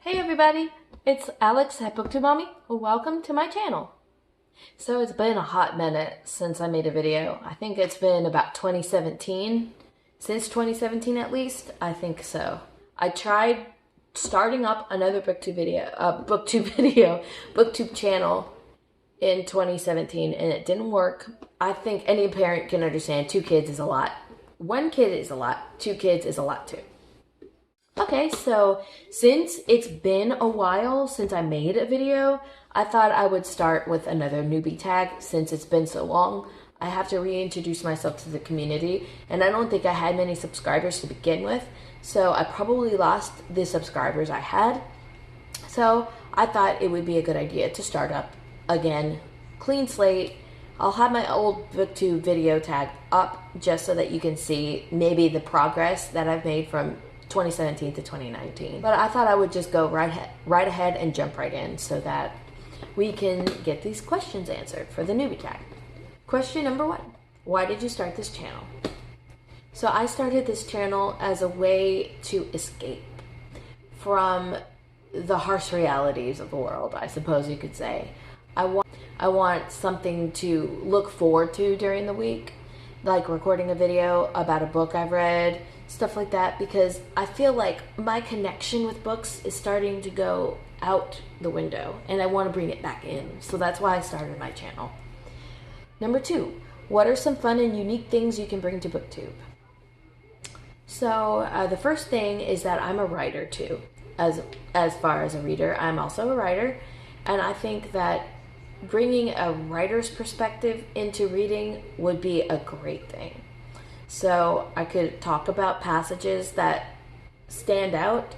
Hey everybody, it's Alex at Booktube Mommy. Welcome to my channel. So it's been a hot minute since I made a video. I think it's been about 2017. Since 2017 at least, I think so. I tried starting up another booktube channel in 2017 and it didn't work. I think any parent can understand 2 kids is a lot. 1 kid is a lot, 2 kids is a lot too. Okay, so since it's been a while since I made a video, I thought I would start with another newbie tag since it's been so long. I have to reintroduce myself to the community, and I don't think I had many subscribers to begin with, so I probably lost the subscribers I had. So I thought it would be a good idea to start up again, clean slate. I'll have my old booktube video tag up just so that you can see maybe the progress that I've made from 2017 to 2019. But I thought I would just go right ahead and jump right in so that we can get these questions answered for the newbie tag. Question number 1. Why did you start this channel? So I started this channel as a way to escape from the harsh realities of the world, I suppose you could say. I want something to look forward to during the week, like recording a video about a book I've read, stuff like that, because I feel like my connection with books is starting to go out the window and I want to bring it back in. So that's why I started my channel. Number 2, what are some fun and unique things you can bring to Booktube? So the first thing is that I'm a writer too. As far as a reader, I'm also a writer, and I think that bringing a writer's perspective into reading would be a great thing. So I could talk about passages that stand out,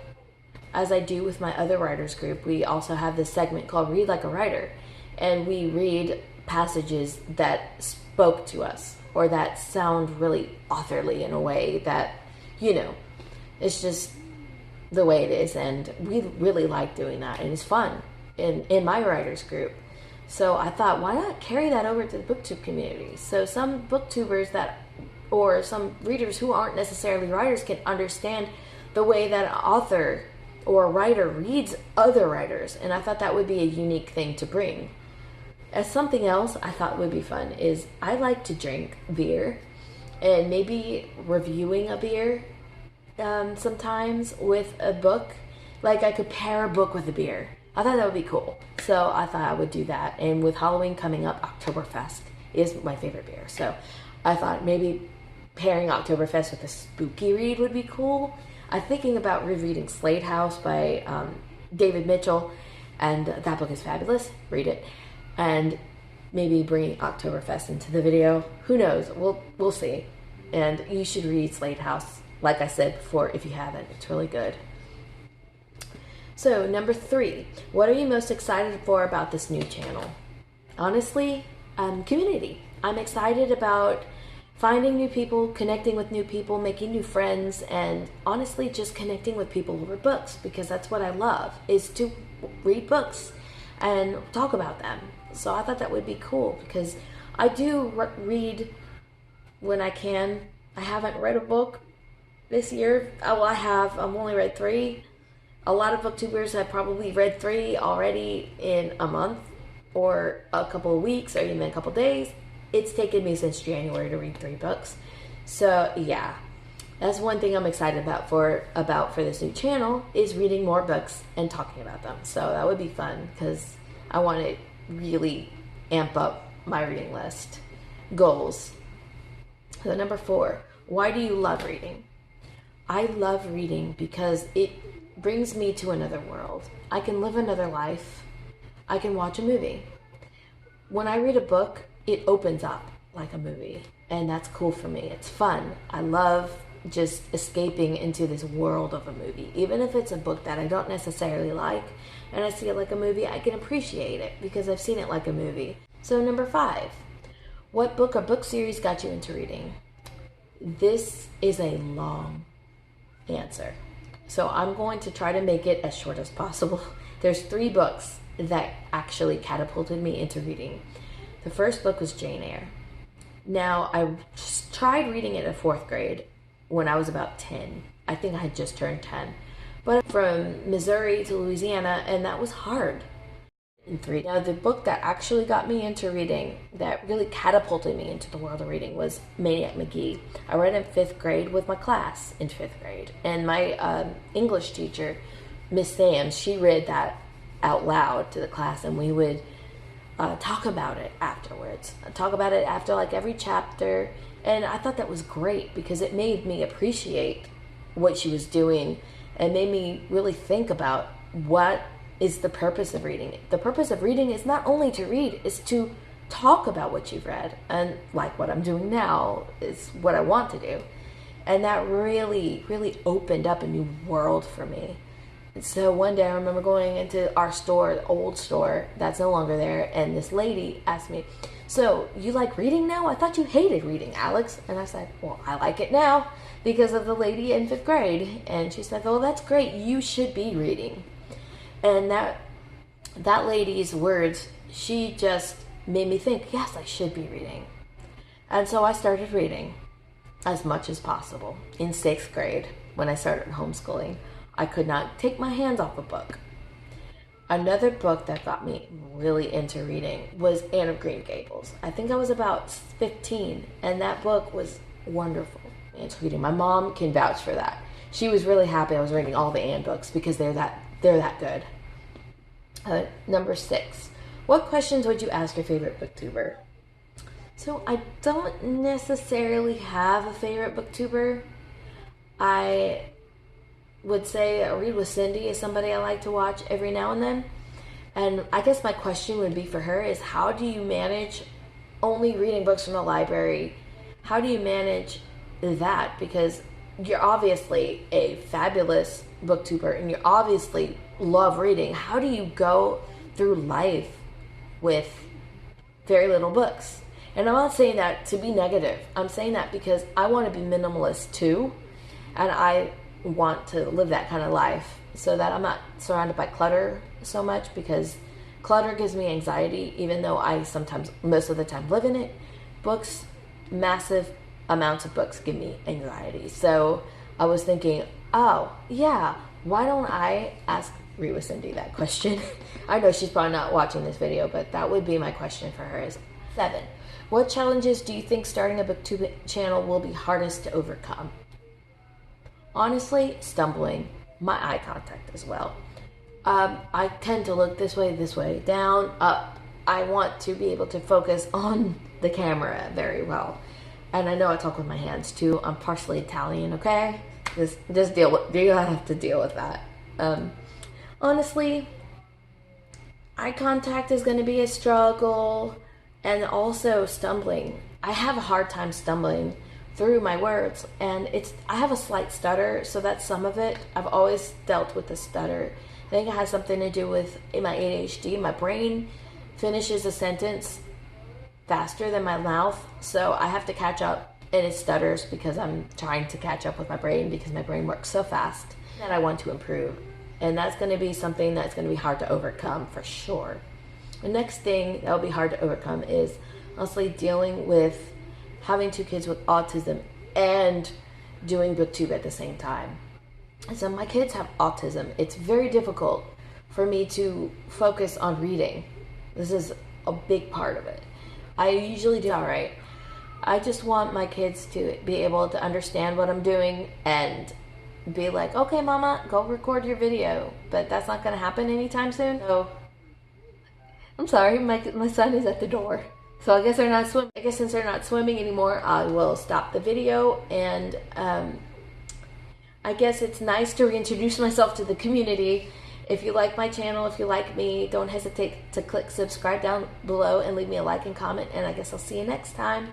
as I do with my other writers group. We also have this segment called Read Like a Writer, and we read passages that spoke to us or that sound really authorly in a way that, you know, it's just the way it is, and we really like doing that, and it's fun in my writers group. So I thought, why not carry that over to the booktube community? So some booktubers or some readers who aren't necessarily writers can understand the way that an author or a writer reads other writers, and I thought that would be a unique thing to bring. As something else I thought would be fun is I like to drink beer, and maybe reviewing a beer sometimes with a book. Like I could pair a book with a beer. I thought that would be cool. So I thought I would do that. And with Halloween coming up, Oktoberfest is my favorite beer. So I thought maybe pairing Oktoberfest with a spooky read would be cool. I'm thinking about rereading Slade House by David Mitchell, and that book is fabulous. Read it. And maybe bringing Oktoberfest into the video. Who knows? We'll see. And you should read Slade House, like I said before, if you haven't. It's really good. So number 3, what are you most excited for about this new channel? Honestly, community. I'm excited about finding new people, connecting with new people, making new friends, and honestly just connecting with people over books, because that's what I love, is to read books and talk about them. So I thought that would be cool, because I do read when I can. I haven't read a book this year. Oh, I have. I've only read 3. A lot of booktubers have probably read 3 already in a month or a couple of weeks or even a couple of days. It's taken me since January to read 3 books. So yeah, that's one thing I'm excited about for this new channel, is reading more books and talking about them. So that would be fun, because I want to really amp up my reading list goals. So number 4, why do you love reading? I love reading because it brings me to another world. I can live another life. I can watch a movie. When I read a book, it opens up like a movie, and that's cool for me. It's fun. I love just escaping into this world of a movie. Even if it's a book that I don't necessarily like and I see it like a movie, I can appreciate it because I've seen it like a movie. So number 5, what book or book series got you into reading? This is a long answer, so I'm going to try to make it as short as possible. There's 3 books that actually catapulted me into reading. The first book was Jane Eyre. Now, I tried reading it in 4th grade when I was about 10. I think I had just turned 10. but from Missouri to Louisiana, and that was hard. Now, the book that actually got me into reading, that really catapulted me into the world of reading, was Maniac McGee. I read in 5th grade with my class in 5th grade. And my English teacher, Miss Sam, she read that out loud to the class, and we would talk about it afterwards. Talk about it after like every chapter. And I thought that was great because it made me appreciate what she was doing and made me really think about what is the purpose of reading. The purpose of reading is not only to read, it's to talk about what you've read. And like what I'm doing now is what I want to do. And that really, really opened up a new world for me. And so one day I remember going into our store, the old store that's no longer there, and this lady asked me, "So you like reading now? I thought you hated reading, Alex." And I said, "Well, I like it now because of the lady in 5th grade." And she said, "Well, that's great. You should be reading." And that lady's words, she just made me think, yes, I should be reading. And so I started reading as much as possible. In 6th grade, when I started homeschooling, I could not take my hands off a book. Another book that got me really into reading was Anne of Green Gables. I think I was about 15, and that book was wonderful. Into reading. My mom can vouch for that. She was really happy I was reading all the Anne books because they're that good. Number 6. What questions would you ask your favorite booktuber? So I don't necessarily have a favorite booktuber. I would say Read with Cindy is somebody I like to watch every now and then. And I guess my question would be for her is, how do you manage only reading books from the library? How do you manage that? Because you're obviously a fabulous booktuber and you obviously love reading. How do you go through life with very little books? And I'm not saying that to be negative. I'm saying that because I want to be minimalist too, and I want to live that kind of life so that I'm not surrounded by clutter so much, because clutter gives me anxiety even though I sometimes, most of the time, live in it. Books, massive amounts of books give me anxiety. So I was thinking, oh yeah, why don't I ask Read with Cindy that question? I know she's probably not watching this video, but that would be my question for her. Is 7. What challenges do you think starting a booktube channel will be hardest to overcome? Honestly, stumbling. My eye contact as well. I tend to look this way, down, up. I want to be able to focus on the camera very well. And I know I talk with my hands too. I'm partially Italian, okay? Just deal with, you have to deal with that. Honestly, eye contact is going to be a struggle, and also stumbling. I have a hard time stumbling through my words, and I have a slight stutter, so that's some of it. I've always dealt with the stutter. I think it has something to do with my ADHD. My brain finishes a sentence faster than my mouth, so I have to catch up, and it stutters because I'm trying to catch up with my brain because my brain works so fast that I want to improve. And that's going to be something that's going to be hard to overcome for sure. The next thing that will be hard to overcome is honestly dealing with having 2 kids with autism and doing booktube at the same time. So my kids have autism. It's very difficult for me to focus on reading. This is a big part of it. I usually do all right. I just want my kids to be able to understand what I'm doing and be like, okay, mama, go record your video. But that's not going to happen anytime soon. So I'm sorry, my son is at the door. So I guess they're not swimming. I guess since they're not swimming anymore, I will stop the video. And I guess it's nice to reintroduce myself to the community. If you like my channel, if you like me, don't hesitate to click subscribe down below and leave me a like and comment. And I guess I'll see you next time.